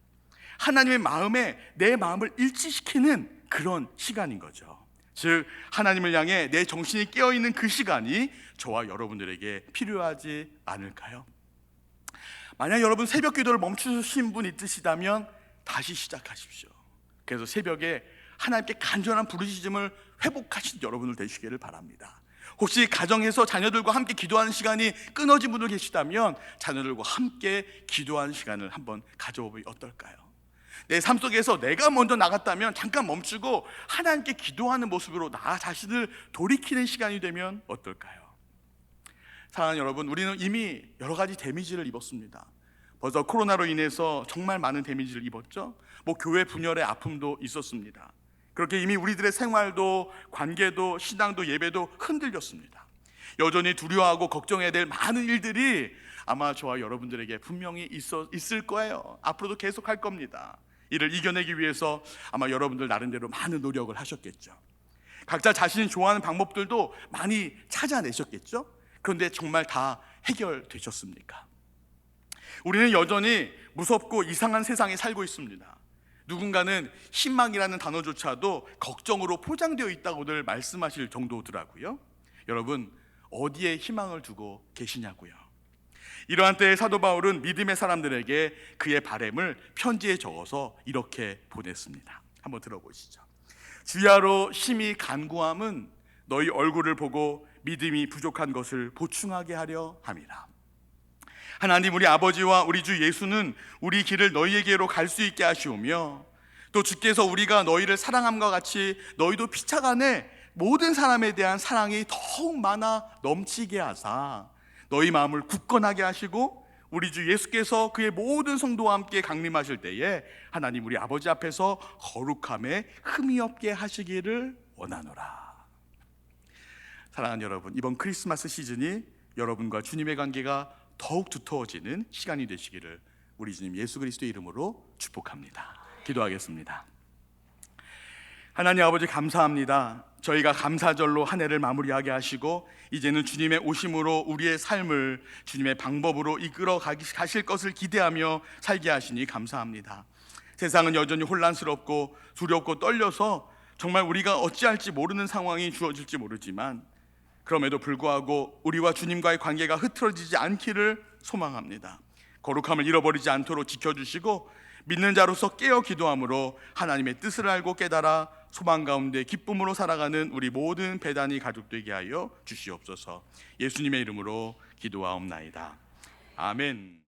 A: 하나님의 마음에 내 마음을 일치시키는 그런 시간인 거죠. 즉 하나님을 향해 내 정신이 깨어있는 그 시간이 저와 여러분들에게 필요하지 않을까요? 만약 여러분 새벽 기도를 멈추신 분 있으시다면 다시 시작하십시오. 그래서 새벽에 하나님께 간절한 부르짖음을 회복하신 여러분들 되시기를 바랍니다. 혹시 가정에서 자녀들과 함께 기도하는 시간이 끊어진 분들 계시다면 자녀들과 함께 기도하는 시간을 한번 가져보면 어떨까요? 내 삶 속에서 내가 먼저 나갔다면 잠깐 멈추고 하나님께 기도하는 모습으로 나 자신을 돌이키는 시간이 되면 어떨까요? 사랑하는 여러분, 우리는 이미 여러 가지 데미지를 입었습니다. 벌써 코로나로 인해서 정말 많은 데미지를 입었죠. 교회 분열의 아픔도 있었습니다. 그렇게 이미 우리들의 생활도, 관계도, 신앙도, 예배도 흔들렸습니다. 여전히 두려워하고 걱정해야 될 많은 일들이 아마 저와 여러분들에게 분명히 있을 거예요. 앞으로도 계속 할 겁니다. 이를 이겨내기 위해서 아마 여러분들 나름대로 많은 노력을 하셨겠죠. 각자 자신이 좋아하는 방법들도 많이 찾아내셨겠죠. 그런데 정말 다 해결되셨습니까? 우리는 여전히 무섭고 이상한 세상에 살고 있습니다. 누군가는 희망이라는 단어조차도 걱정으로 포장되어 있다고들 말씀하실 정도더라고요. 여러분, 어디에 희망을 두고 계시냐고요. 이러한 때에 사도 바울은 믿음의 사람들에게 그의 바램을 편지에 적어서 이렇게 보냈습니다. 한번 들어보시죠. 주야로 심히 간구함은 너희 얼굴을 보고 믿음이 부족한 것을 보충하게 하려 함이라. 하나님 우리 아버지와 우리 주 예수는 우리 길을 너희에게로 갈 수 있게 하시오며, 또 주께서 우리가 너희를 사랑함과 같이 너희도 피차간에 모든 사람에 대한 사랑이 더욱 많아 넘치게 하사 너희 마음을 굳건하게 하시고, 우리 주 예수께서 그의 모든 성도와 함께 강림하실 때에 하나님 우리 아버지 앞에서 거룩함에 흠이 없게 하시기를 원하노라. 사랑하는 여러분, 이번 크리스마스 시즌이 여러분과 주님의 관계가 더욱 두터워지는 시간이 되시기를 우리 주님 예수 그리스도의 이름으로 축복합니다. 기도하겠습니다. 하나님 아버지, 감사합니다. 저희가 감사절로 한 해를 마무리하게 하시고 이제는 주님의 오심으로 우리의 삶을 주님의 방법으로 이끌어 가실 것을 기대하며 살게 하시니 감사합니다. 세상은 여전히 혼란스럽고 두렵고 떨려서 정말 우리가 어찌할지 모르는 상황이 주어질지 모르지만, 그럼에도 불구하고 우리와 주님과의 관계가 흐트러지지 않기를 소망합니다. 거룩함을 잃어버리지 않도록 지켜주시고 믿는 자로서 깨어 기도함으로 하나님의 뜻을 알고 깨달아 소망 가운데 기쁨으로 살아가는 우리 모든 배단이 가족 되게 하여 주시옵소서. 예수님의 이름으로 기도하옵나이다. 아멘.